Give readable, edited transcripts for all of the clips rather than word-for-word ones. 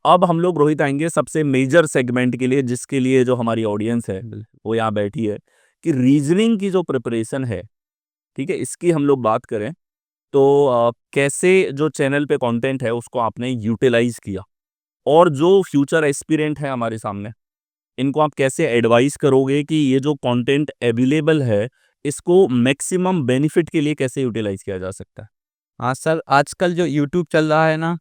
अब हम लोग रोहित आएंगे सबसे मेजर सेगमेंट के लिए, जिसके लिए जो हमारी ऑडियंस है वो यहाँ बैठी है, कि रीजनिंग की जो प्रिपरेशन है, ठीक है, इसकी हम लोग बात करें तो कैसे जो चैनल पे कंटेंट है उसको आपने यूटिलाइज किया, और जो फ्यूचर एस्पिरेंट है हमारे सामने, इनको आप कैसे एडवाइस करोगे कि ये जो कंटेंट अवेलेबल है इसको मैक्सिमम बेनिफिट के लिए कैसे यूटिलाइज किया जा सकता है। हाँ सर, आजकल जो यूट्यूब चल रहा है ना,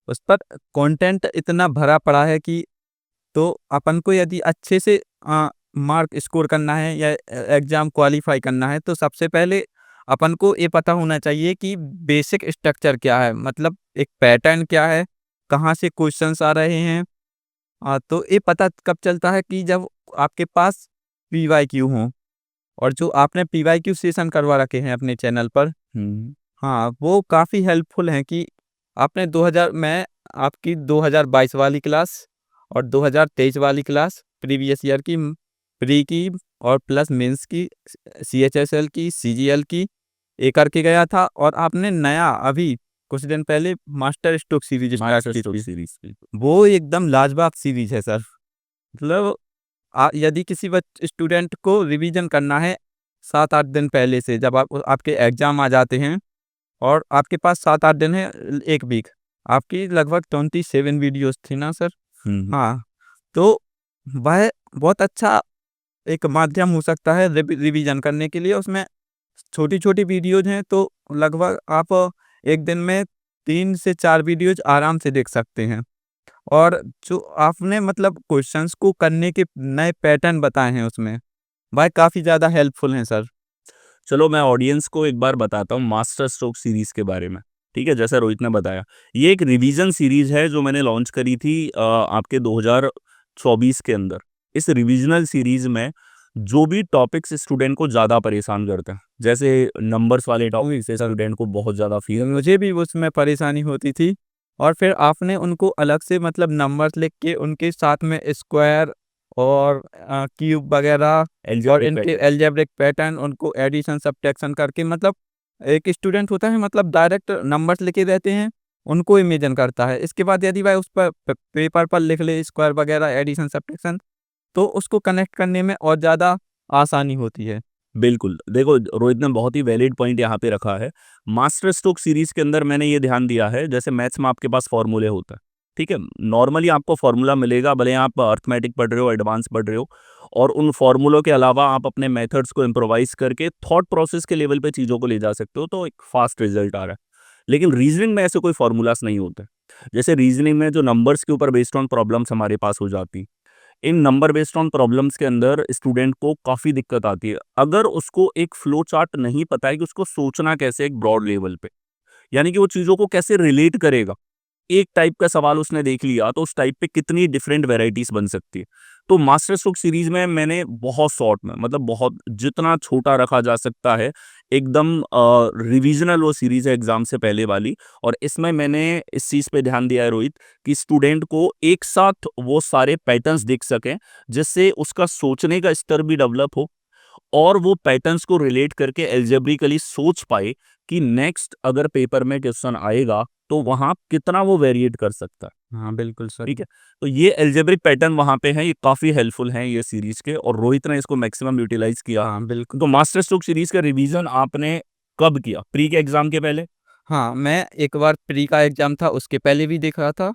उस पर कंटेंट इतना भरा पड़ा है कि तो अपन को यदि अच्छे से मार्क स्कोर करना है या एग्जाम क्वालिफाई करना है, तो सबसे पहले अपन को ये पता होना चाहिए कि बेसिक स्ट्रक्चर क्या है, मतलब एक पैटर्न क्या है, कहाँ से क्वेश्चंस आ रहे हैं। तो ये पता कब चलता है कि जब आपके पास पीवाईक्यू हो, और जो आपने पीवाईक्यू सेशन करवा रखे हैं अपने चैनल पर, हम्म। हाँ, वो काफ़ी हेल्पफुल हैं कि आपने 2000 मैं आपकी 2022 वाली क्लास और 2023 वाली क्लास, प्रीवियस ईयर की, प्री की और प्लस मेंस की, सीएचएसएल की, सीजीएल की, ये करके गया था। और आपने नया अभी कुछ दिन पहले master stroke series start master की स्ट्रोक थी। सीरीज। वो एकदम लाजवाब सीरीज है सर। मतलब यदि किसी स्टूडेंट को रिवीजन करना है 7-8 दिन पहले से, जब आपके एग्ज़ाम आ जाते हैं और आपके पास 7-8 दिन है, 1 वीक, आपकी लगभग 27 वीडियोज़ थी ना सर? हम्म। हाँ, तो वह बहुत अच्छा एक माध्यम हो सकता है रिवीजन करने के लिए। उसमें छोटी-छोटी वीडियोज़ हैं, तो लगभग आप एक दिन में 3 से 4 वीडियोज़ आराम से देख सकते हैं। और जो आपने मतलब क्वेश्चंस को करने के नए पैटर्न बताए हैं उसमें, वह काफ़ी ज़्यादा हेल्पफुल हैं सर। चलो मैं ऑडियंस को एक बार बताता हूँ मास्टर स्ट्रोक सीरीज के बारे में। ठीक है, जैसा रोहित ने बताया, ये एक रिवीजन सीरीज है जो मैंने लॉन्च करी थी आपके 2024 के अंदर। इस रिविजनल सीरीज में जो भी टॉपिक्स स्टूडेंट को ज़्यादा परेशान करते हैं, जैसे नंबर्स वाले वही टॉपिक्स सर, स्टूडेंट को बहुत ज़्यादा फील। मुझे भी उसमें परेशानी होती थी। और फिर आपने उनको अलग से मतलब नंबर्स लिख के उनके साथ में स्क्वायर और क्यूब वगैरह और एल्जेब्रिक इनके पैटर्न। अलजेब्रिक पैटर्न, उनको एडिशन सब्ट्रैक्शन करके, मतलब एक स्टूडेंट होता है मतलब डायरेक्ट नंबर्स लिखे रहते हैं, उनको इमेजिन करता है। इसके बाद यदि वह उस पर पेपर पर लिख ले स्क्वायर वगैरह, एडिशन सब्ट्रैक्शन, तो उसको कनेक्ट करने में और ज़्यादा आसानी होती है। बिल्कुल, देखो रोहित ने बहुत ही वैलिड पॉइंट यहाँ पे रखा है। मास्टर स्ट्रोक सीरीज के अंदर मैंने ये ध्यान दिया है, जैसे मैथ्स में आपके पास फॉर्मूले होता है, ठीक है, नॉर्मली आपको फॉर्मूला मिलेगा, भले आप अर्थमेटिक पढ़ रहे हो, एडवांस पढ़ रहे हो, और उन फॉर्मूलों के अलावा आप अपने मेथड्स को इम्प्रोवाइज करके थॉट प्रोसेस के लेवल पे चीज़ों को ले जा सकते हो, तो एक फास्ट रिजल्ट आ रहा है। लेकिन रीजनिंग में ऐसे कोई फॉर्मूलाज नहीं होते। जैसे रीजनिंग में जो नंबर्स के ऊपर बेस्ड ऑन प्रॉब्लम्स हमारे पास हो जाती, इन नंबर बेस्ड ऑन प्रॉब्लम्स के अंदर स्टूडेंट को काफ़ी दिक्कत आती है, अगर उसको एक फ्लो चार्ट नहीं पता है कि उसको सोचना कैसे एक ब्रॉड लेवल पे, यानी कि वो चीज़ों को कैसे रिलेट करेगा। एक टाइप का सवाल उसने देख लिया तो उस टाइप पे कितनी डिफरेंट वैरायटीज बन सकती है। तो मास्टर स्ट्रोक सीरीज में मैंने बहुत शॉर्ट में, मतलब बहुत जितना छोटा रखा जा सकता है, एकदम रिविजनल वो सीरीज है एग्जाम से पहले वाली। और इसमें मैंने इस चीज़ पे ध्यान दिया है रोहित, कि स्टूडेंट को एक साथ वो सारे पैटर्न्स दिख सकें, जिससे उसका सोचने का स्तर भी डेवलप हो, और वो पैटर्न्स को रिलेट करके एल्जेब्रिकली सोच पाए कि नेक्स्ट अगर पेपर में क्वेश्चन आएगा तो वहां कितना वो वेरिएट कर सकता है। हाँ, बिल्कुल सर। ठीक है, तो ये एल्जेब्रिक पैटर्न वहां पे है, ये काफी हेल्पफुल हैं ये सीरीज के, और रोहित ने इसको मैक्सिमम यूटिलाइज किया। हाँ, बिल्कुल। तो मास्टर स्ट्रोक सीरीज का रिवीजन आपने कब किया, प्री के एग्जाम के पहले? हाँ, मैं एक बार प्री का एग्ज़ाम था उसके पहले भी देख रहा था,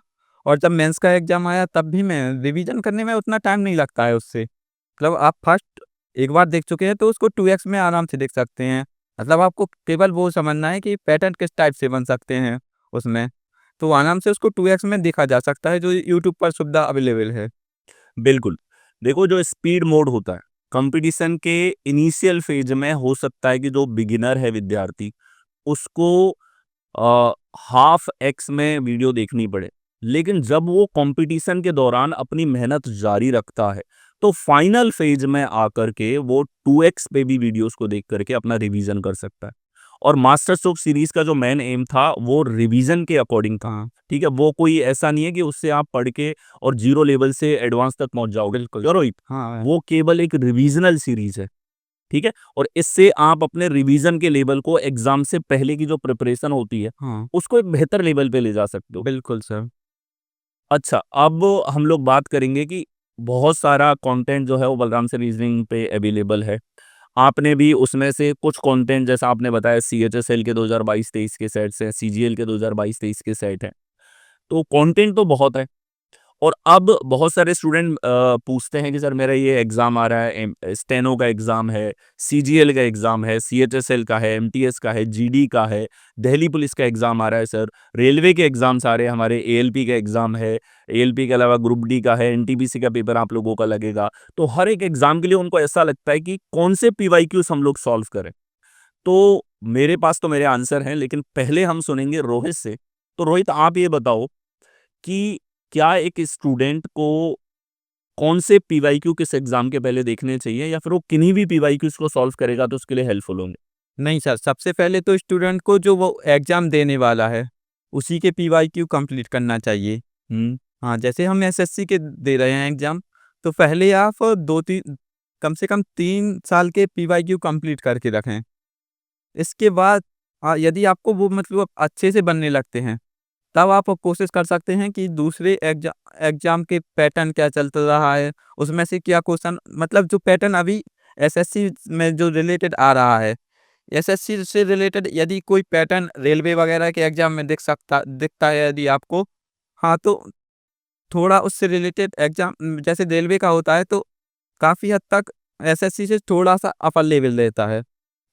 और जब मेंस का एग्ज़ाम आया तब भी मैं रिवीजन करने में उतना टाइम नहीं लगता है उससे। मतलब आप फर्स्ट एक बार देख चुके हैं तो उसको 2x में आराम से देख सकते हैं। मतलब आपको केवल वो समझना है कि पैटर्न किस टाइप से बन सकते हैं उसमें। तो आराम से उसको 2x में देखा जा सकता है, जो यूट्यूब पर सुविधा अवेलेबल है। बिल्कुल। देखो जो स्पीड मोड होता है, कंपटीशन के इनिशियल फेज में हो सकता है कि जो बिगिनर है विद्यार्थी, उसको हाफ एक्स में वीडियो देखनी पड़े। लेकिन जब वो कंपटीशन के दौरान अपनी मेहनत जारी रखता है, तो फाइनल फेज में आकर के वो 2x पे भी वीडियोस को देख करके अपना रिवीजन कर सकता है। और मास्टर स्ट्रोक सीरीज का जो मेन एम था वो रिवीजन के अकॉर्डिंग था। हाँ, ठीक है, वो कोई ऐसा नहीं है कि उससे आप पढ़ के और जीरो लेवल से एडवांस तक पहुंच जाओगे, बिल्कुल। क्यों रोहित? हाँ, वो केवल एक रिविजनल सीरीज है। ठीक है, और इससे आप अपने रिवीजन के लेवल को एग्जाम से पहले की जो प्रिपरेशन होती है हाँ, उसको एक बेहतर लेवल पे ले जा सकते हो। बिल्कुल सर। अच्छा, अब हम लोग बात करेंगे कि बहुत सारा कंटेंट जो है वो बलराम से रीजनिंग पे अवेलेबल है। आपने भी उसमें से कुछ कंटेंट जैसा आपने बताया सीएचएसएल के 2022-23 के सेट्स हैं, सीजीएल के 2022-23 के सेट हैं। तो कंटेंट तो बहुत है। और अब बहुत सारे स्टूडेंट पूछते हैं कि सर मेरा ये एग्ज़ाम आ रहा है, स्टेनो का एग्ज़ाम है, सीजीएल का एग्ज़ाम है, सीएचएसएल का है, एमटीएस का है, जीडी का है, दिल्ली पुलिस का एग्ज़ाम आ रहा है सर, रेलवे के एग्ज़ाम्स आ रहे हैं, हमारे एएलपी का एग्ज़ाम है, एएलपी के अलावा ग्रुप डी का है, एनटीपीसी का पेपर आप लोगों का लगेगा। तो हर एक एग्ज़ाम के लिए उनको ऐसा लगता है कि कौन से पीवाईक्यूज़ हम लोग सॉल्व करें। तो मेरे पास तो मेरे आंसर हैं, लेकिन पहले हम सुनेंगे रोहित से। तो रोहित, आप ये बताओ कि क्या एक स्टूडेंट को कौन से पीवाईक्यू किस एग्जाम के पहले देखने चाहिए, या फिर वो किन्हीं भी पीवाईक्यूज को सॉल्व करेगा तो उसके लिए हेल्पफुल होंगे? नहीं सर, सबसे पहले तो स्टूडेंट को जो वो एग्ज़ाम देने वाला है, उसी के पीवाईक्यू कंप्लीट करना चाहिए। हुँ। हाँ, जैसे हम एसएससी के दे रहे हैं एग्ज़ाम, तो पहले आप 2-3 कम से कम 3 साल के पीवाईक्यू कंप्लीट करके रखें। इसके बाद यदि आपको वो मतलब अच्छे से बनने लगते हैं, तब आप कोशिश कर सकते हैं कि दूसरे एग्ज़ाम के पैटर्न क्या चल रहा है, उसमें से क्या क्वेश्चन मतलब जो पैटर्न अभी एसएससी में जो रिलेटेड आ रहा है, एसएससी से रिलेटेड यदि कोई पैटर्न रेलवे वगैरह के एग्ज़ाम में दिखता है यदि आपको, हाँ, तो थोड़ा उससे रिलेटेड एग्ज़ाम जैसे रेलवे का होता है तो काफ़ी हद तक एसएससी से थोड़ा-सा अपर लेवल रहता है,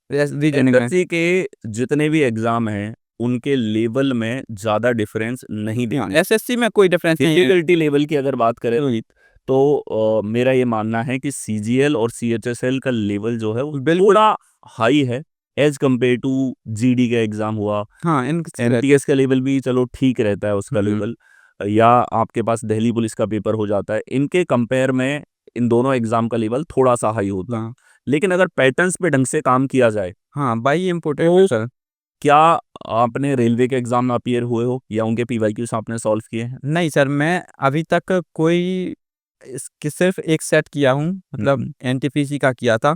रीजनिंग में। एसएससी के जितने भी एग्जाम हैं, उनके लेवल में ज़्यादा डिफरेंस नहीं हाँ, देखने। एसएससी में कोई डिफरेंस नहीं है। डिफिकल्टी लेवल की अगर बात करें रोहित, तो मेरा ये मानना है कि सीजीएल और सीएचएसएल का लेवल जो है वो बिल्कुल। थोड़ा हाई है एज़ कम्पेयर टू जीडी का एग्ज़ाम हुआ। हाँ, एमटीएस का लेवल भी चलो ठीक रहता है उसका हुँ, लेवल, या आपके पास दिल्ली पुलिस का पेपर हो जाता है। इनके कंपेयर में इन दोनों एग्ज़ाम का लेवल थोड़ा-सा हाई होता है। हाँ, लेकिन अगर पैटर्न्स पे ढंग से काम किया जाए, हाँ, वही इम्पोर्टेंट है तो सर। क्या आपने रेलवे के एग्ज़ाम में अपीयर हुए हो या उनके पीवाईक्यूज़ आपने सॉल्व किए हैं? नहीं सर, मैं अभी तक कोई इसकी सिर्फ़ एक सेट किया हूँ, हुँ, मतलब हुँ। एनटीपीसी का किया था।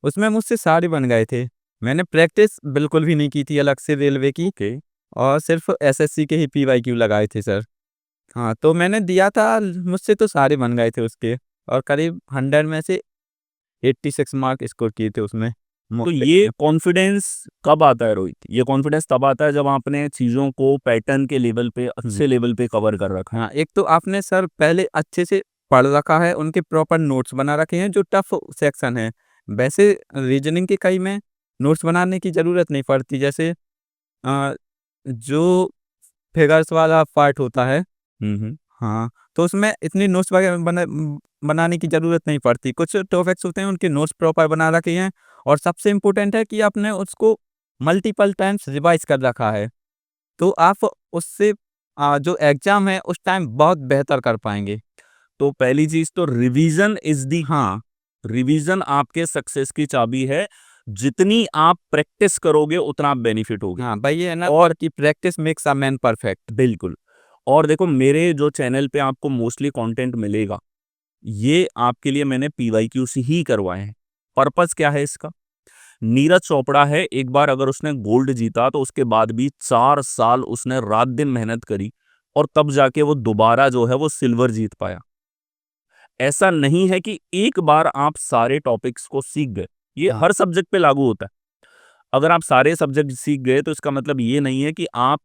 उसमें मुझसे सारे बन गए थे। मैंने प्रैक्टिस बिल्कुल भी नहीं की थी अलग से रेलवे की ओके। और सिर्फ़ एसएससी के ही पीवाईक्यू लगाए थे सर। हाँ, तो मैंने दिया था, मुझसे तो सारे बन गए थे उसके और करीब 100 में से 86 मार्क स्कोर किए थे उसमें तो मॉक टेस्ट ये में। कॉन्फिडेंस कब आता है रोहित? ये कॉन्फिडेंस तब आता है जब आपने चीज़ों को पैटर्न के लेवल पे, हुँ। अच्छे लेवल पे कवर कर रखा है। हाँ, एक तो आपने सर पहले अच्छे से पढ़ रखा है, उनके प्रॉपर नोट्स बना रखे हैं जो टफ सेक्शन है। वैसे रीजनिंग के कई में नोट्स बनाने की ज़रूरत नहीं पड़ती, जैसे जो फिगर्स वाला पार्ट होता है, हुँ, हुँ। हाँ, तो उसमें इतनी नोट्स वगैरह बनाने की ज़रूरत नहीं पड़ती। कुछ टॉपिक्स होते हैं उनके नोट्स प्रॉपर बना रखे हैं और सबसे इम्पोर्टेंट है कि आपने उसको मल्टीपल टाइम्स रिवाइज़ कर रखा है। तो आप उससे जो एग्ज़ाम है उस टाइम बहुत बेहतर कर पाएँगे। तो पहली चीज़ तो रिवीज़न इज़ दी की। हाँ, रिवीज़न आपके सक्सेस की चाबी है। जितनी आप प्रैक्टिस करोगे उतना आप बेनिफिट होगे। हाँ, भाई ये है ना और कि practice makes a man perfect. बिल्कुल। और देखो, मेरे जो चैनल पे आपको मोस्टली कंटेंट मिलेगा, ये आपके लिए मैंने पीवाईक्यू से ही करवाए हैं। पर्पज़ क्या है इसका? नीरज चोपड़ा है, एक बार अगर उसने गोल्ड जीता तो उसके बाद भी 4 साल उसने रात-दिन मेहनत करी और तब जाके वो दोबारा जो है वो सिल्वर जीत पाया। ऐसा नहीं है कि एक बार आप सारे टॉपिक्स को सीख गए। ये हाँ, हर सब्जेक्ट पे लागू होता है। अगर आप सारे सब्जेक्ट सीख गए तो इसका मतलब ये नहीं है कि आप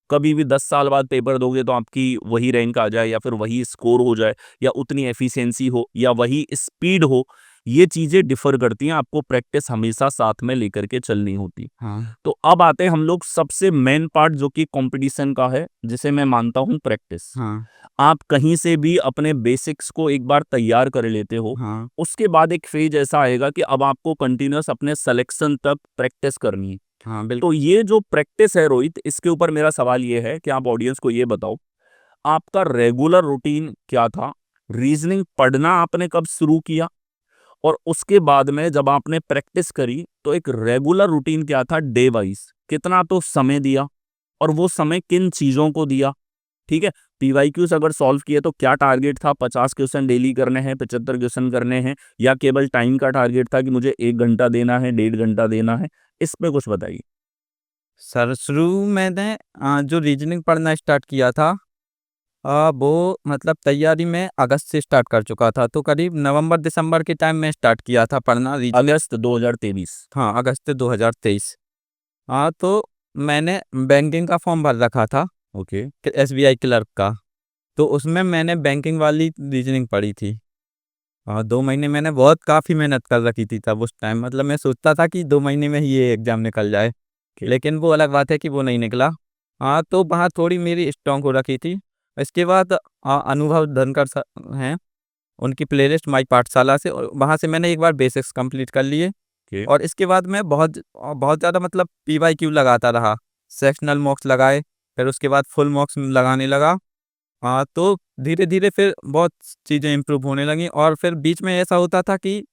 कभी भी 10 साल बाद पेपर दोगे तो आपकी वही रैंक आ जाए, या फिर वही स्कोर हो जाए, या उतनी एफिशिएंसी हो, या वही स्पीड हो। ये चीज़ें डिफ़र करती हैं, आपको प्रैक्टिस हमेशा साथ में लेकर के चलनी होती है। हाँ, तो अब आते हैं हम लोग सबसे मेन पार्ट जो कि कंपटीशन का है, जिसे मैं मानता हूँ प्रैक्टिस। हाँ, आप कहीं से भी अपने बेसिक्स को एक बार तैयार कर लेते हो, हाँ, उसके बाद एक फ़ेज़ ऐसा आएगा कि अब आपको कंटीन्यूअस अपने सिलेक्शन तक प्रैक्टिस करनी है। हाँ, तो बिल्कुल। ये जो प्रैक्टिस है रोहित, इसके ऊपर मेरा सवाल ये है कि आप ऑडियंस को ये बताओ, आपका रेगुलर रूटीन क्या था? रीज़निंग पढ़ना आपने कब शुरू किया? और उसके बाद में जब आपने प्रैक्टिस करी, तो एक रेगुलर रूटीन क्या था डे वाइज़? कितना तो समय दिया और वो समय किन चीज़ों को दिया? ठीक है? पीवाईक्यूज़ अगर सॉल्व किए तो क्या टारगेट था? 50 क्वेश्चन डेली करने हैं, 75 क्वेश्चन करने हैं, या केवल टाइम का टारगेट था कि मुझे 1 घंटा देना है, 1.5 घंटा देना है? इस पे कुछ बताइए। सर शुरू मैंने जो रीजनिंग पढ़ना स्टार्ट किया था वो मतलब तैयारी मैं अगस्त से स्टार्ट कर चुका था, तो करीब नवंबर-दिसंबर के टाइम में स्टार्ट किया था पढ़ना अगस्त 2023। हाँ, अगस्त 2023। हाँ, तो मैंने बैंकिंग का फॉर्म भर रखा था, ओके। एसबीआई क्लर्क का, तो उसमें मैंने बैंकिंग वाली रीजनिंग पढ़ी थी। 2 महीने मैंने बहुत काफ़ी मेहनत कर रखी थी तब उस टाइम, मतलब मैं सोचता था कि 2 महीने में ही ये एग्ज़ाम निकल जाए, ओके। लेकिन वो अलग बात है कि वो नहीं निकला। तो वहाँ थोड़ी मेरी स्ट्रॉन्ग हो रखी थी। इसके बाद अनुभव धनखड़ हैं, उनकी प्लेलिस्ट माई पाठशाला से, और वहाँ से मैंने एक बार बेसिक्स कंप्लीट कर लिए, ओके। और इसके बाद मैं बहुत ज़्यादा मतलब पीवाईक्यू लगाता रहा। सेक्शनल मॉक्स लगाए, फिर उसके बाद फुल मॉक्स लगाने लगा। तो धीरे-धीरे फिर बहुत चीज़ें इम्प्रूव होने लगीं, और फिर बीच में ऐसा होता था कि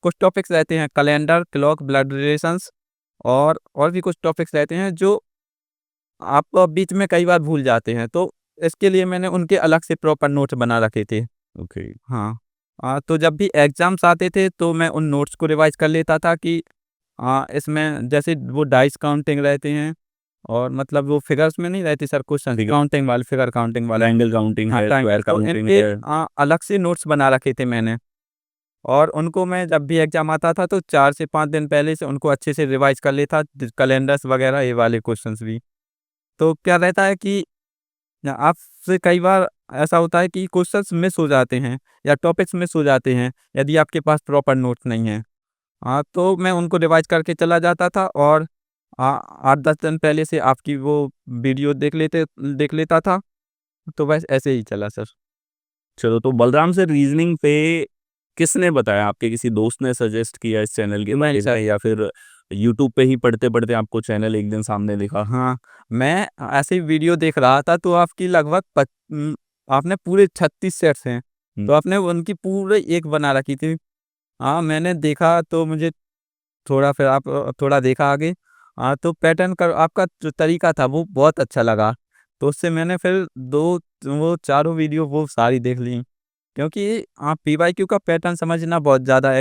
कुछ टॉपिक्स रहते हैं, कैलेंडर, क्लॉक, ब्लड रिलेशंस, और भी कुछ टॉपिक्स रहते हैं जो आप बीच में कई बार भूल जाते हैं। तो इसके लिए मैंने उनके अलग से प्रॉपर नोट्स बना रखे थे। ओके। हाँ। तो जब भी एग्ज़ाम्स आते थे तो मैं उन नोट्स को रिवाइज़ कर लेता था कि इसमें जैसे वो डाइस काउंटिंग रहते हैं, और मतलब वो फिगर्स में नहीं रहते सर क्वेश्चन, फिगर काउंटिंग वाले, फिगर काउंटिंग वाले। ट्रायंगल काउंटिंग हाँ, है, ट्रायंगल, स्क्वायर तो काउंटिंग इनके है। अलग से नोट्स बना रखे थे मैंने, और उनको मैं जब भी एग्ज़ाम आता था तो 4 से 5 दिन पहले से उनको अच्छे से रिवाइज़ कर लेता, कैलेंडर्स वगैरह ये वाले क्वेश्चंस भी। तो क्या रहता है कि आपसे कई बार ऐसा होता है कि क्वेश्चंस मिस हो जाते हैं, या टॉपिक्स मिस हो जाते हैं, यदि आपके पास प्रॉपर नोट्स नहीं है। तो मैं उनको रिवाइज़ करके चला जाता था, और 8-10 दिन पहले से आपकी वो वीडियो देख लेता था, तो बस ऐसे ही चला सर। चलो, तो बलराम से रीजनिंग पे किसने बताया? आपके किसी दोस्त ने सजेस्ट किया इस चैनल के नहीं बारे सर। में, या फिर यूट्यूब पे ही पढ़ते-पढ़ते आपको चैनल एक दिन सामने दिखा? हाँ, मैं ऐसे ही वीडियो देख रहा था, तो आपकी लगभग आपने पूरे 36 सेट्स हैं, हुँ। तो आपने उनकी पूरे एक बना रखी थी। मैंने देखा तो मुझे थोड़ा, फिर आप थोड़ा देखा आगे, तो पैटर्न का आपका जो तरीका था वो बहुत अच्छा लगा। तो उससे मैंने फिर 2 वो चारों वीडियो वो सारी देख ली। क्योंकि पीवाईक्यू का पैटर्न समझना बहुत ज़्यादा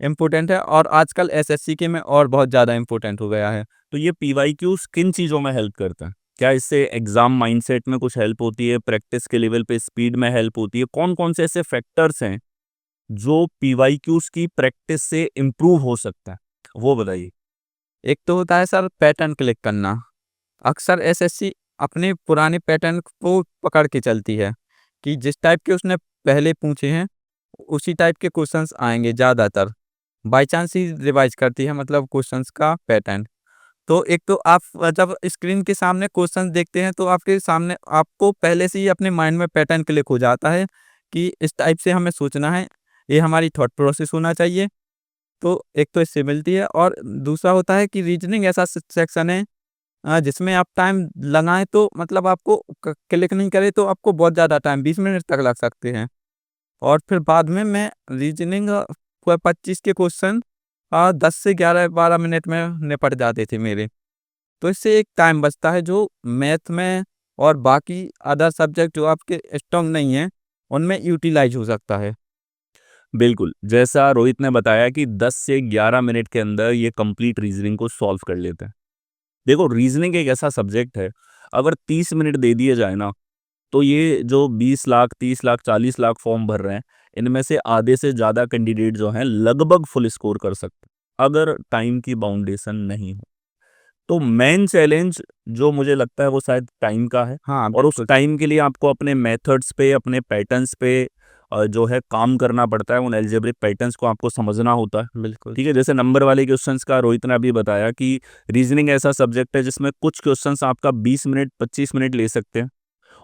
इम्पोर्टेंट है, और आजकल एसएससी के में और बहुत ज़्यादा इम्पोर्टेंट हो गया है। तो ये पीवाईक्यूज़ किन चीज़ों में हेल्प करता है? क्या इससे एग्ज़ाम माइंडसेट में कुछ हेल्प होती है, प्रैक्टिस के लेवल पे स्पीड में हेल्प होती है? कौन-कौन से ऐसे फैक्टर्स हैं, जो पीवाईक्यूज़ की प्रैक्टिस से इम्प्रूव हो सकता है? वो बताइए। एक तो होता है सर पैटर्न क्लिक करना। अक्सर एसएससी अपने पुराने पैटर्न को पकड़ के चलती है, कि जिस टाइप के उसने पहले पूछे हैं, उसी टाइप के क्वेश्चंस आएँगे ज़्यादातर। बाय चांस ही रिवाइज़ करती है मतलब क्वेश्चंस का पैटर्न। तो एक तो आप जब स्क्रीन के सामने क्वेश्चन देखते हैं, तो आपके सामने आपको पहले से ही अपने माइंड में पैटर्न क्लिक हो जाता है कि इस टाइप से हमें सोचना है, ये हमारी थॉट प्रोसेस होना चाहिए। तो एक तो इससे मिलती है, और दूसरा होता है कि रीजनिंग ऐसा सेक्शन है जिसमें आप टाइम लगाएं तो मतलब आपको क्लिक नहीं करे तो आपको बहुत ज़्यादा टाइम 20 मिनट तक लग सकते हैं, और फिर बाद में मैं रीजनिंग 25 के क्वेश्चन 10 से 11-12 मिनट में निपट जाते थे मेरे। तो इससे एक टाइम बचता है जो मैथ में और बाकी अदर सब्जेक्ट जो आपके स्ट्रॉन्ग नहीं हैं, उनमें यूटिलाइज़ हो सकता है। बिल्कुल, जैसा रोहित ने बताया कि 10 से 11 मिनट के अंदर ये कंप्लीट रीज़निंग को सॉल्व कर लेते हैं। देखो, रीज़निंग एक ऐसा सब्जेक्ट है, अगर 30 मिनट दे दिए जाए ना, तो ये जो 20 लाख, 30 लाख, 40 लाख फॉर्म भर रहे हैं, इनमें से आधे से ज़्यादा कैंडिडेट जो हैं लगभग फुल स्कोर कर सकते हैं, अगर टाइम की बाउंडेशन नहीं हो। तो मेन चैलेंज जो मुझे लगता है वो शायद टाइम का है, हाँ, और उस बिल्कुल सर। टाइम के लिए आपको अपने मेथड्स पे, अपने पैटर्न्स पे जो है काम करना पड़ता है, उन अलजेब्रिक पैटर्न्स को आपको समझना होता है। बिल्कुल। ठीक है, जैसे नंबर वाले क्वेश्चंस का रोहित ने अभी बताया कि रीजनिंग ऐसा सब्जेक्ट है जिसमें कुछ क्वेश्चंस आपका 20 मिनट, 25 मिनट ले सकते हैं,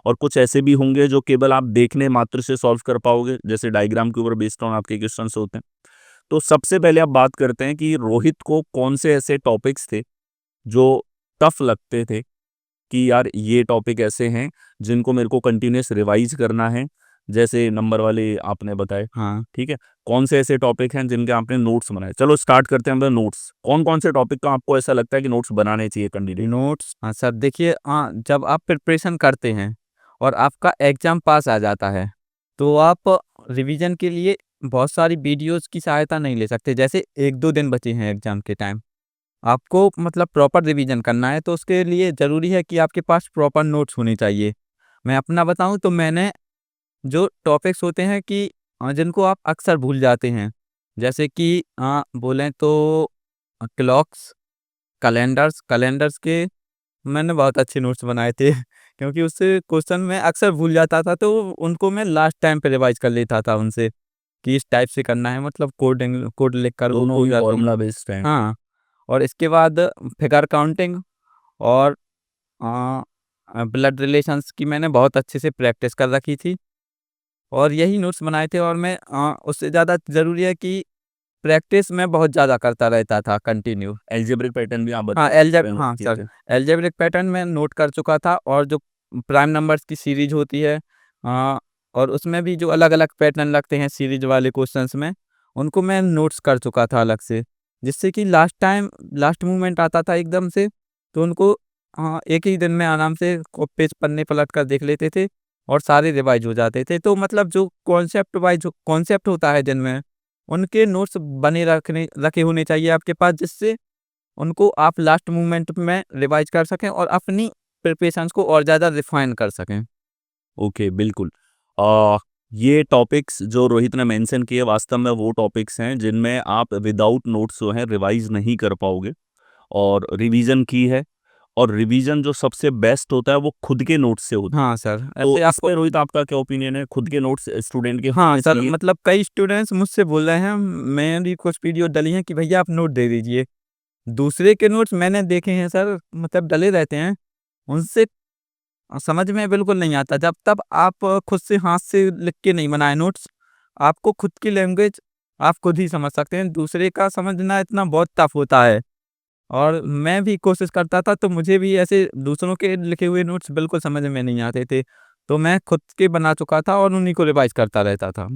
और कुछ ऐसे भी होंगे जो केवल आप देखने मात्र से सॉल्व कर पाओगे, जैसे डायग्राम के ऊपर बेस्ड ऑन आपके क्वेश्चंस होते हैं। तो सबसे पहले आप बात करते हैं कि रोहित को कौन से ऐसे टॉपिक्स थे जो टफ लगते थे, कि यार ये टॉपिक ऐसे हैं जिनको मेरे को कंटिन्यूअस रिवाइज करना है, जैसे नंबर वाले आपने बताए। हाँ। ठीक है, कौन से ऐसे टॉपिक हैं जिनके आपने नोट्स बनाए? चलो स्टार्ट करते हैं हम नोट्स। कौन-कौन से टॉपिक का आपको ऐसा लगता है कि नोट्स बनाने चाहिए कैंडिडेट? नोट्स, हाँ सर, देखिए, जब आप प्रिपरेशन करते हैं और आपका एग्ज़ाम पास आ जाता है, तो आप रिवीजन के लिए बहुत सारी वीडियोज़ की सहायता नहीं ले सकते। जैसे 1-2 दिन बचे हैं एग्ज़ाम के टाइम, आपको मतलब प्रॉपर रिवीजन करना है, तो उसके लिए ज़रूरी है कि आपके पास प्रॉपर नोट्स होने चाहिए। मैं अपना बताऊँ तो मैंने जो टॉपिक्स होते हैं कि जिनको आप अक्सर भूल जाते हैं, जैसे कि बोलें तो क्लॉक्स, कैलेंडर्स के मैंने बहुत अच्छे नोट्स बनाए थे क्योंकि उससे क्वेश्चन मैं अक्सर भूल जाता था, तो उनको मैं लास्ट टाइम पे रिवाइज़ कर लेता था उनसे कि इस टाइप से करना है, मतलब कोड लिखकर वो दोनों भूल ही जाता हूँ। फॉर्मूला बेस्ड हैं। हाँ, और इसके बाद फिगर काउंटिंग और अ ब्लड रिलेशंस की मैंने बहुत अच्छे से प्रैक्टिस कर रखी थी और यही नोट्स बनाए थे और मैं उससे ज़्यादा ज़रूरी है कि प्रैक्टिस मैं बहुत ज़्यादा करता रहता था कंटिन्यू। अलजेब्रिक पैटर्न भी आप हाँ, हाँ किए सर, थे। अलजेब्रिक पैटर्न मैं नोट कर चुका था और जो प्राइम नंबर्स की सीरीज़ होती है और उसमें भी जो अलग-अलग पैटर्न लगते हैं सीरीज़ वाले क्वेश्चंस में, उनको मैं नोट्स कर चुका था अलग से। जिससे कि लास्ट मोमेंट आता था एकदम से, तो उनको एक ही दिन में आराम से पेज पन्ने पलट कर देख लेते थे और सारे रिवाइज़ हो जाते थे। तो मतलब जो कॉन्सेप्ट होता है जिनमें, उनके नोट्स बने रखे होने चाहिए आपके पास, जिससे उनको आप लास्ट मोमेंट में रिवाइज़ कर सकें और अपनी प्रिपरेशंस को और ज़्यादा रिफाइन कर सकें। ओके, बिल्कुल। अ, ये टॉपिक्स जो रोहित ने मेंशन किए वास्तव में वो टॉपिक्स हैं जिनमें आप विदाउट नोट्स जो है रिवाइज़ नहीं कर पाओगे और रिवीजन की है और रिवीजन जो सबसे बेस्ट होता है वो खुद के नोट्स से होता है। हाँ सर, तो ऐसे इस आपको पे रोहित आपका क्या ओपिनियन है? खुद के नोट्स स्टूडेंट के हाँ होने सर, चाहिए? मतलब कई स्टूडेंट्स मुझसे बोल रहे हैं, मेरी कुछ वीडियो डली हैं कि भैया आप नोट दे दीजिए। दूसरे के नोट्स मैंने देखे हैं सर, मतलब डले रहते हैं, उनसे समझ में बिल्कुल नहीं आता। जब तक आप खुद से हाथ से लिख के नहीं बनाए नोट्स, आपको खुद की लैंग्वेज आप खुद ही समझ सकते हैं, दूसरे का समझना इतना बहुत टफ होता है। और मैं भी कोशिश करता था, तो मुझे भी ऐसे दूसरों के लिखे हुए नोट्स बिल्कुल समझ में नहीं आते थे। तो मैं खुद के बना चुका था और उन्हीं को रिवाइज़ करता रहता था।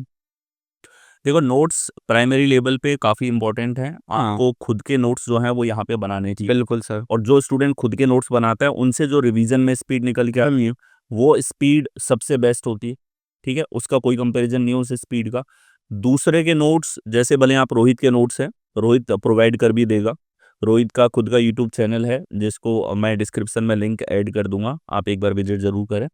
देखो, नोट्स प्राइमरी लेवल पे काफ़ी इम्पोर्टेंट हैं। हाँ, आपको खुद के नोट्स जो हैं वो यहाँ पे बनाने चाहिए बिल्कुल सर। और जो स्टूडेंट खुद के नोट्स बनाता है उनसे जो रिवीजन में स्पीड निकल के आती है वो स्पीड सबसे बेस्ट होती है। ठीक है? उसका कोई कंपैरिजन नहीं है उस स्पीड का। दूसरे के नोट्स जैसे भले आप रोहित के नोट्स हैं, रोहित प्रोवाइड कर भी देगा। रोहित का खुद का यूट्यूब चैनल है जिसको मैं डिस्क्रिप्शन में लिंक ऐड कर दूँगा। आप एक बार विज़िट ज़रूर करें।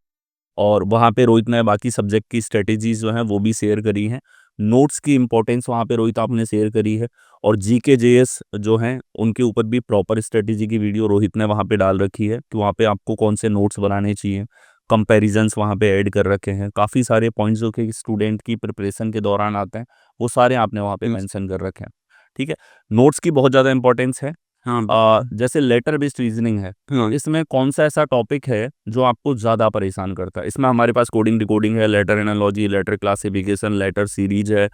और वहाँ पे रोहित ने बाकी सब्जेक्ट की स्ट्रेटेजीज जो हैं वो भी शेयर करी हैं। नोट्स की इम्पोर्टेंस वहाँ पे रोहित आपने शेयर करी है और जीके जेएस जो हैं उनके ऊपर भी प्रॉपर स्ट्रेटेजी की वीडियो रोहित ने वहाँ पे डाल रखी है कि वहाँ पे आपको कौन से नोट्स बनाने चाहिए। कंपैरिजंस वहाँ पे ऐड कर रखे हैं। काफ़ी सारे पॉइंट्स जो कि स्टूडेंट की प्रिपरेशन के दौरान आते हैं वो सारे आपने वहाँ पे हुँ, मेंशन कर रखे हैं। ठीक है? नोट्स की बहुत ज़्यादा इंपॉर्टेंस है। हाँ, बिल्कुल। जैसे लेटर बेस्ड रीजनिंग है, हाँ, इसमें कौन-सा ऐसा टॉपिक है जो आपको ज़्यादा परेशान करता है? इसमें हमारे पास कोडिंग डिकोडिंग है, letter analogy, letter classification, letter series है,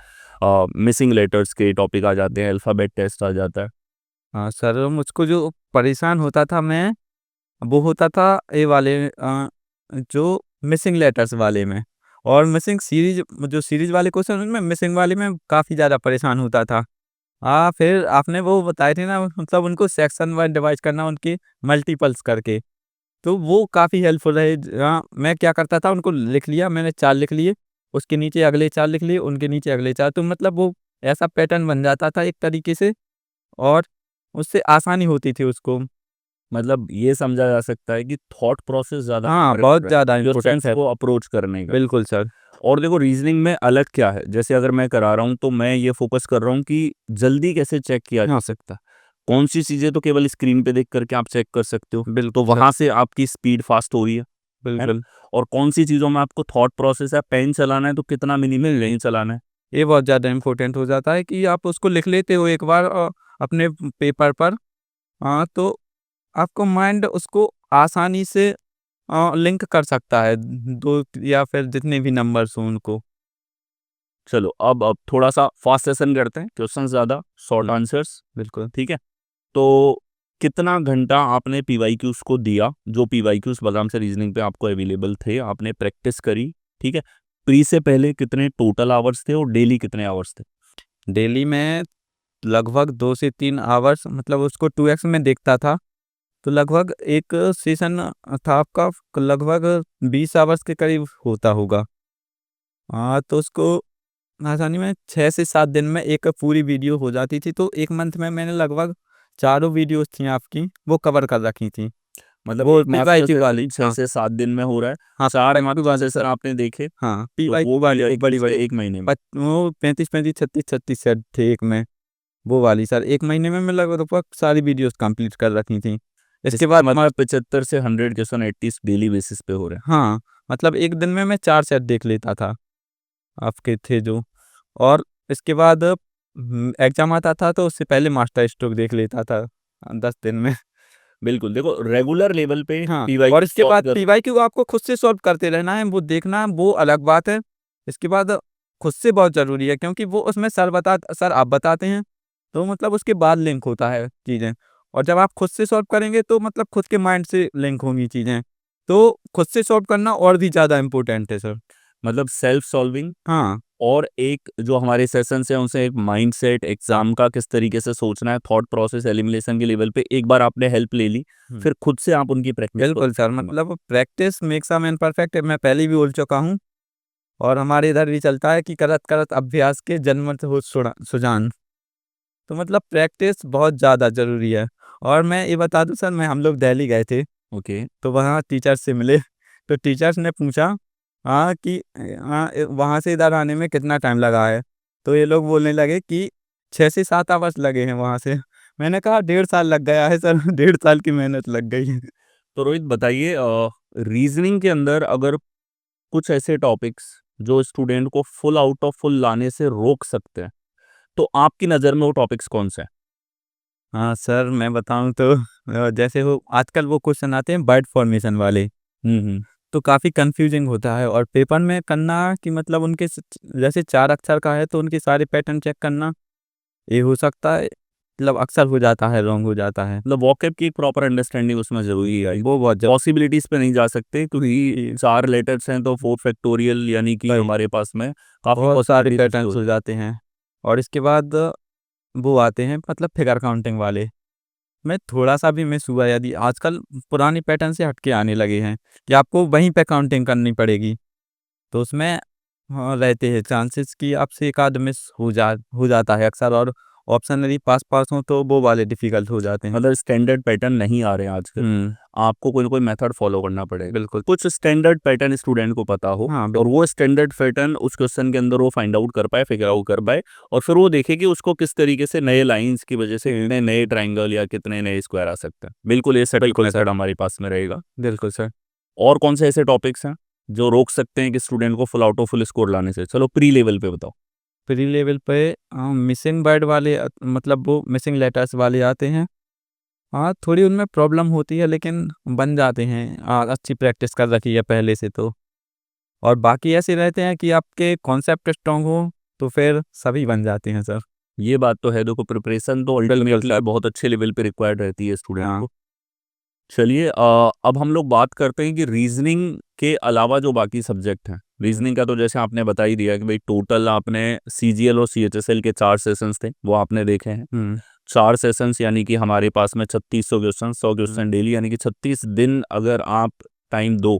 मिसिंग लेटर्स के टॉपिक आ जाते हैं, अल्फ़ाबेट टेस्ट आ जाता है। हाँ सर, मुझको जो परेशान होता था मैं, वो होता था ये वाले जो मिसिंग लेटर्स वाले में और मिसिंग सीरीज़, जो सीरीज़ वाले क्वेश्चन उनमें मिसिंग वाले में काफ़ी ज़्यादा परेशान होता था। फिर आपने वो बताए थे ना, मतलब उनको सेक्शन वाइज़ डिवाइड करना उनकी मल्टीपल्स करके, तो वो काफ़ी हेल्पफुल रहे। मैं क्या करता था, उनको लिख लिया मैंने, 4 लिख लिए, उसके नीचे अगले 4 लिख लिए, उनके नीचे अगले 4, तो मतलब वो ऐसा पैटर्न बन जाता था एक तरीके से और उससे आसानी होती थी उसको। मतलब ये समझा जा सकता है कि थॉट प्रोसेस ज़्यादा हाँ, मैटर कर बहुत रहा है, ज़्यादा इम्पोर्टेंस क्वेश्चंस है। को अप्रोच करने का। बिल्कुल सर। और देखो रीजनिंग में अलग क्या है, जैसे अगर मैं करा रहा हूँ तो मैं ये फोकस कर रहा हूँ कि जल्दी कैसे चेक किया जा हाँ, सकता है। कौन सी चीज़ें तो केवल स्क्रीन पे देख करके आप चेक कर सकते हो, तो बिल्कुल सर, वहाँ से आपकी स्पीड फास्ट हो रही है ना? बिल्कुल। और कौन सी चीज़ों में आपको थॉट प्रोसेस है, पेन चलाना है तो कितना मिनिमम नहीं चलाना है। ये बहुत ज़्यादा इम्पोर्टेंट हो जाता है कि आप उसको लिख लेते हो एक बार अपने पेपर पर, तो आपको माइंड उसको आसानी से लिंक कर सकता है, 2 या फिर जितने भी नंबर्स हों उनको। चलो अब थोड़ा सा फास्ट सेशन करते हैं, क्वेश्चन ज़्यादा, शॉर्ट हुँ, आंसर्स। बिल्कुल। ठीक है? तो कितना घंटा आपने पीवाईक्यूज को दिया? जो पीवाईक्यूज बलराम से रीजनिंग पे आपको अवेलेबल थे, आपने प्रैक्टिस करी, ठीक है? प्री से पहले कितने टोटल आवर्स थे और डेली कितने आवर्स थे? डेली में लगभग 2 से 3 आवर्स, मतलब उसको 2x में देखता था, तो लगभग एक सेशन था आपका लगभग 20 आवर्स के करीब होता होगा। तो उसको आसानी में 6 से 7 दिन में एक पूरी वीडियो हो जाती थी, तो 1 मंथ में मैंने लगभग चारों वीडियोज़ थी आपकी, वो कवर कर रखी थी। मतलब वो एक मार्क्स पीवाईक्यू का वाली, 6 हाँ से 7 दिन में हो रहा है। हाँ 4 PYQ मार्क्स वाली सेशन सर, आपने देखे, हाँ तो PYQ वो वाली एक बड़ी PYQ बड़ी से 1 महीने में। वो 35 36 36 सेट थे एक में, वो वाली सर 1 महीने में मैं लगभग सारी वीडियोस कंप्लीट कर रखी थी। इसके इसका बाद मतलब 75 से 100 क्वेश्चन एटलीस्ट डेली बेसिस पे हो रहे हैं। हाँ, मतलब एक दिन में मैं 4 सेट देख लेता था आपके थे जो। और इसके बाद एग्ज़ाम आता था तो उससे पहले मास्टर स्ट्रोक देख लेता था 10 दिन में। बिल्कुल, देखो रेगुलर लेवल पे हाँ, और पीवाईक्यू इसके बाद सॉल्व कर पीवाईक्यू आपको खुद से सॉल्व करते रहना है, वो देखना वो अलग बात है। इसके बाद खुद से बहुत ज़रूरी है, क्योंकि वो उसमें सर आप बताते हैं, तो मतलब उसके बाद लिंक होता है चीज़ें। और जब आप खुद से सॉल्व करेंगे तो मतलब खुद के माइंड से लिंक होंगी चीज़ें। तो खुद से सॉल्व करना और भी ज़्यादा इम्पोर्टेंट है सर। मतलब सेल्फ सॉल्विंग, हाँ, और एक जो हमारे सेशंस हैं उनसे एक माइंडसेट एग्जाम का किस तरीके से सोचना है, थॉट प्रोसेस एलिमिनेशन के लेवल पे एक बार आपने हेल्प ले ली, हुँ। फिर खुद से आप उनकी प्रैक्टिस को बिल्कुल सर, मतलब practice makes a man perfect, मैं पहले भी बोल चुका हूँ। और हमारे इधर भी चलता है कि करत करत अभ्यास के जन्मत हो सुजान। तो मतलब प्रैक्टिस बहुत ज़्यादा ज़रूरी है। और मैं ये बता दूँ सर, मैं हम लोग दिल्ली गए थे, ओके। तो वहाँ टीचर से मिले, तो टीचर्स ने पूछा कि वहाँ से इधर आने में कितना टाइम लगा है? तो ये लोग बोलने लगे कि 6 से 7 आवर्स लगे हैं वहाँ से। मैंने कहा 1.5 साल लग गया है सर, 1.5 साल की मेहनत लग गई है। तो रोहित बताइए, रीजनिंग के अंदर अगर कुछ ऐसे टॉपिक्स जो स्टूडेंट को फुल आउट ऑफ फुल लाने से रोक सकते हैं, तो आपकी नज़र में वो टॉपिक्स कौन से हैं? हाँ सर, मैं बताऊँ तो जैसे वो आजकल वो क्वेश्चन आते हैं वर्ड फॉर्मेशन वाले, हम्म। तो काफ़ी कंफ्यूजिंग होता है। और पेपर में करना कि मतलब उनके जैसे 4 अक्षर का है तो उनके सारे पैटर्न चेक करना, ये हो सकता है मतलब अक्सर हो जाता है, रॉन्ग हो जाता है। मतलब वॉकैब की एक प्रॉपर अंडरस्टैंडिंग उसमें ज़रूरी है। वो बहुत पॉसिबिलिटीज़ पे नहीं जा सकते, क्योंकि 4 लेटर्स हैं तो 4 फैक्टोरियल यानी कि वही, हमारे पास में काफ़ी बहुत सारे पॉसिबिलिटीज़ पैटर्न्स हो जाते हैं। और इसके बाद वो आते हैं मतलब फिगर काउंटिंग वाले, मैं थोड़ा-सा भी मिस हुआ यदि आजकल पुरानी पैटर्न से हट के आने लगे हैं कि आपको वहीं पे काउंटिंग करनी पड़ेगी। तो उसमें हाँ, रहते हैं चांसेस कि आपसे एक आध मिस हो जाता है अक्सर। और ऑप्शन यदि पास-पास हो तो वो वाले डिफ़िकल्ट हो जाते हैं। मतलब स्टैंडर्ड पैटर्न नहीं आ रहे हैं आजकल, हुँ, आपको कोई ना कोई मेथड फॉलो करना पड़ेगा। बिल्कुल। कुछ स्टैंडर्ड पैटर्न स्टूडेंट को पता हो, हाँ, और वो स्टैंडर्ड पैटर्न उस क्वेश्चन के अंदर वो फाइंड आउट कर पाए, फिगर आउट कर पाए, और फिर वो देखे कि उसको किस तरीके से नए लाइंस की वजह से कितने नए ट्राइंगल या कितने नए स्क्वायर आ सकते हैं। बिल्कुल ये सेटअप बिल्कुल सर, मेथड हमारे पास में रहेगा। बिल्कुल सर। और कौन से ऐसे टॉपिक्स हैं जो रोक सकते हैं कि स्टूडेंट को full out of full score लाने से? चलो प्री लेवल पे बताओ। प्री लेवल पे मिसिंग वर्ड वाले मतलब वो मिसिंग लेटर्स वाले आते हैं। हाँ, थोड़ी उनमें प्रॉब्लम होती है लेकिन बन जाते हैं। अच्छी प्रैक्टिस कर रखी है पहले से तो। और बाकी ऐसे रहते हैं कि आपके कॉन्सेप्ट स्ट्रॉन्ग हो तो फिर सभी बन जाते हैं सर। ये बात तो है, देखो प्रिपरेशन तो अल्टीमेटली बहुत अच्छे लेवल पे रिक्वायर्ड रहती है स्टूडेंट हाँ, को। चलिए, अब हम लोग बात करते हैं कि रीजनिंग के अलावा जो बाकी सब्जेक्ट हैं, रीजनिंग का तो जैसे आपने बता ही दिया कि भाई टोटल आपने सीजीएल और सीएचएसएल के 4 सेशंस थे, वो आपने देखे हैं। हुँ, 4 सेशंस यानी कि हमारे पास में 3600 क्वेश्चन, 100 हुँ, क्वेश्चन डेली, यानी कि 36 दिन अगर आप टाइम दो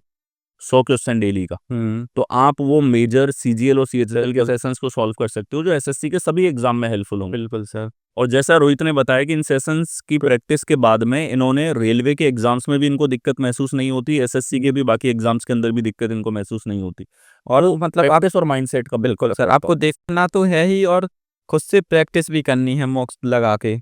100 क्वेश्चन डेली का, हुँ, तो आप वो मेजर सीजीएल और सीएचएसएल के बिल्कुल, सेशंस को सॉल्व कर सकते हो, जो एसएससी के सभी एग्जाम में हेल्पफुल होंगे। बिल्कुल सर। और जैसा रोहित ने बताया कि इन सेशंस की प्रैक्टिस के बाद में इन्होंने रेलवे के एग्जाम्स में भी इनको दिक्कत महसूस नहीं होती, एसएससी के भी बाकी एग्जाम्स के अंदर भी दिक्कत इनको महसूस नहीं होती। और तो मतलब आप प्रैक्टिस और माइंडसेट का बिल्कुल बिल्कुल सर, फर्क आपको होता है। देखना तो है ही और खुद से प्रैक्टिस भी करनी है मॉक्स लगा के।